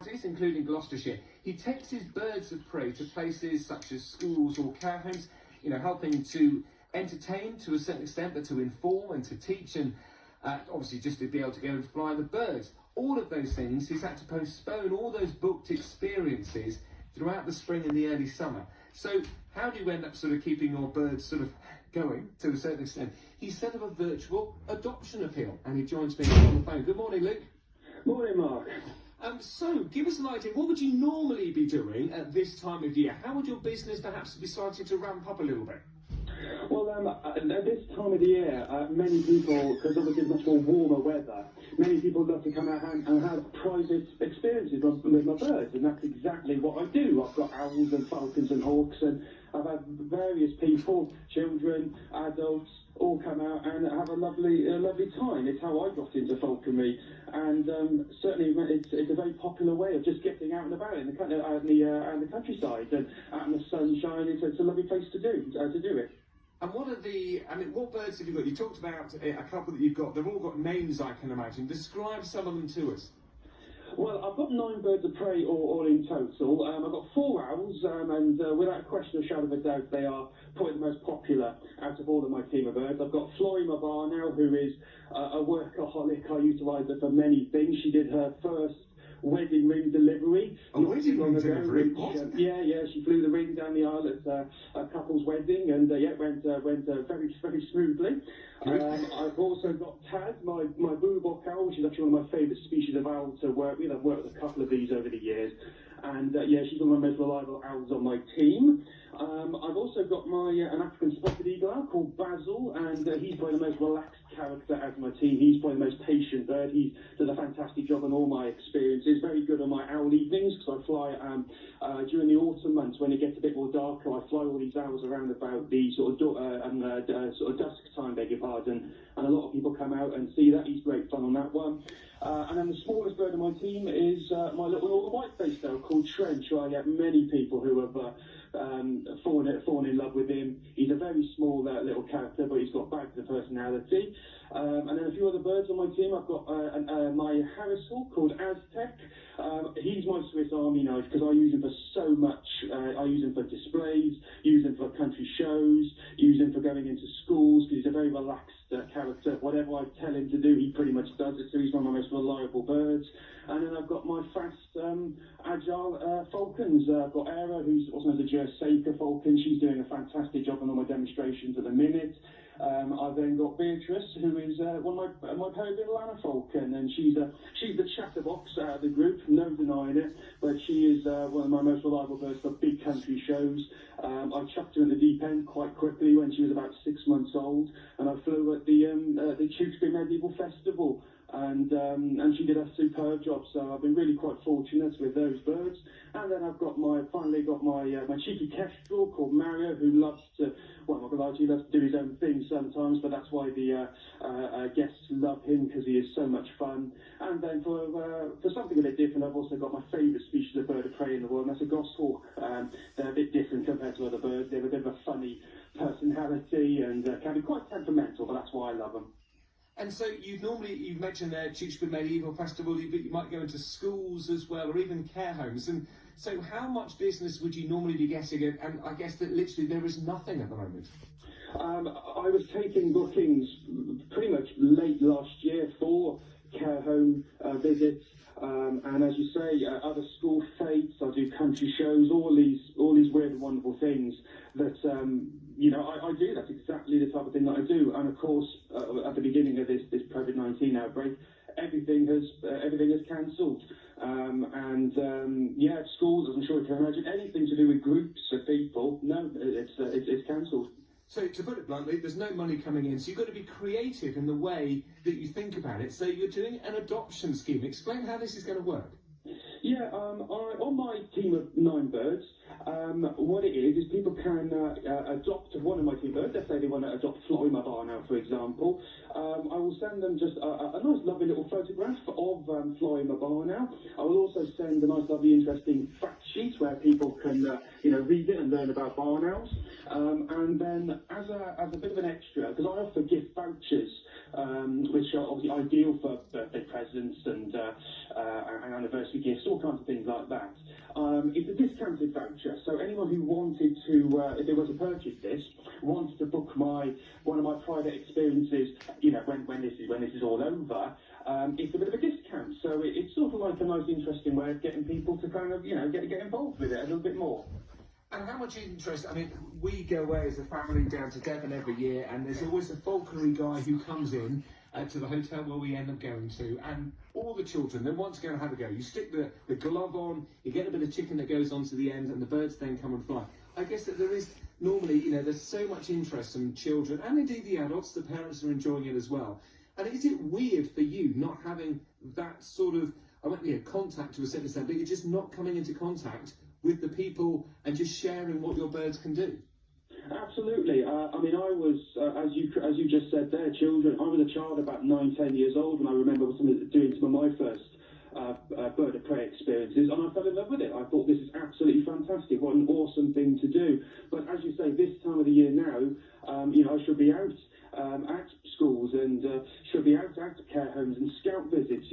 including Gloucestershire. He takes his birds of prey to places such as schools or care homes, you know, helping to entertain to a certain extent, but to inform and to teach, and obviously just to be able to go and fly the birds. All of those things, he's had to postpone all those booked experiences throughout the spring and the early summer. So how do you end up sort of keeping your birds sort of going to a certain extent? He set up a virtual adoption appeal, and he joins me on the phone. Good morning, Luke. Morning, Mark. So, give us an idea, what would you normally be doing at this time of year? How would your business perhaps be starting to ramp up a little bit? Well, at this time of the year, many people, because obviously it's much more warmer weather, many people love to come out and have private experiences with my birds, and that's exactly what I do. I've got owls and falcons and hawks, and I've had various people, children, adults, all come out and have a lovely time. It's how I got into falconry, and certainly it's a very popular way of just getting out and about in the countryside and out in the sunshine. It's a lovely place to do it. And what birds have you got? You talked about a couple that you've got. They've all got names, I can imagine. Describe some of them to us. Well, I've got 9 birds of prey all in total. I've got 4 owls, and without a question or shadow of a doubt, they are probably the most popular out of all of my team of birds. I've got Florima Barnow, who is a workaholic. I utilise her for many things. She did her first wedding ring delivery. A wedding ring delivery? Yeah, she flew the ring down the aisle at a couple's wedding, and it went very, very smoothly. I've also got Taz, my boobock owl, which is actually one of my favourite species of owl to work with. I've worked with a couple of these over the years, and she's one of my most reliable owls on my team. I've also got an African spotted eagle owl called Basil, and he's probably the most relaxed character out of my team. He's probably the most patient bird. He does a fantastic job on all my experiences. Very good on my owl evenings, because I fly during the autumn months when it gets a bit more darker. I fly all these owls around about the sort of dusk time, beg your pardon, and a lot of people come out and see that. He's great fun on that one. And then the smallest bird on my team is my little northern white-faced owl called Trench. I get many people who have fallen in love with him. He's a very small little character, but he's got bags of personality. And then a few other birds on my team. I've got my Harris hawk called Aztec. He's my Swiss Army knife, because I use him for so much. I use him for displays, use him for country shows, use him for going into schools, because he's a very relaxed character. Whatever I tell him to do, he pretty much does it, so he's one of my most reliable birds. And then I've got my fast, agile falcons. I've got Era, who's also known as a Jerseca falcon. She's doing a fantastic job on all my demonstrations at the minute. I've then got Beatrice, who is one of my Peregrine Lana falcon, and she's the chatterbox out of the group, no denying it, but she is one of my most reliable birds for big country shows. I chucked her in the deep end quite quickly when she was about 6 months old, and I flew at the Tewkesbury Medieval Festival, and she did a superb job. So I've been really quite fortunate with those birds. And then I've got my cheeky kestrel called Mario, who loves to, well, I'm not gonna lie to you, loves to do his own thing sometimes, but that's why the guests love him, because he is so much fun. And then for something a bit different, I've also got my favourite species of bird of prey in the world, and that's a goshawk. They're a bit different compared to other birds. They have a bit of a funny personality and can be quite temperamental, but that's why I love them. And so you've mentioned there Tewkesbury Medieval Festival, but you might go into schools as well, or even care homes. And so how much business would you normally be getting? And I guess that literally there is nothing at the moment. I was taking bookings pretty much late last year for care home visits, and as you say, other school fetes. I do country shows, all these weird and wonderful things that I do. That's exactly the type of thing that I do. And of course, at the beginning of this COVID-19 outbreak, everything has cancelled. Schools, as I'm sure you can imagine, anything to do with groups of people, no, it's cancelled. So to put it bluntly, there's no money coming in, so you've got to be creative in the way that you think about it. So you're doing an adoption scheme. Explain how this is going to work. Yeah, on my team of 9 birds, what it is people can adopt one of my team birds. Let's say they want to adopt Florima Barnow, for example. I will send them just a nice, lovely little photograph of Florima Barnow. I will also send a nice, lovely, interesting fact sheet where people can, read it and learn about barn owls. And then, as a bit of an extra, because I offer gift vouchers, which are obviously ideal for birthday presents and anniversary gifts, all kinds of things like that. It's a discounted voucher, so anyone who wanted to, if they were to purchase this, wanted to book one of my private experiences, you know, when this is all over, it's a bit of a discount. So it's sort of like a nice, interesting way of getting people to kind of, you know, get involved with it a little bit more. And how much interest? I mean, we go away as a family down to Devon every year, and there's always a falconry guy who comes in to the hotel where we end up going to, and all the children, they want to go and have a go. You stick the glove on, you get a bit of chicken that goes onto the end, and the birds then come and fly. I guess that there is normally, you know, there's so much interest from children, and indeed the adults, the parents are enjoying it as well. And is it weird for you not having that sort of, I won't, you know, contact to a certain extent, but you're just not coming into contact with the people and just sharing what your birds can do? Absolutely. I mean, I was, as you just said there, children. I was a child about 9, 10 years old, and I remember doing some of my first bird of prey experiences, and I fell in love with it. I thought, this is absolutely fantastic. What an awesome thing to do. But as you say, this time of the year now, you know, I should be out at schools and should be out at care homes and scout visits. You know,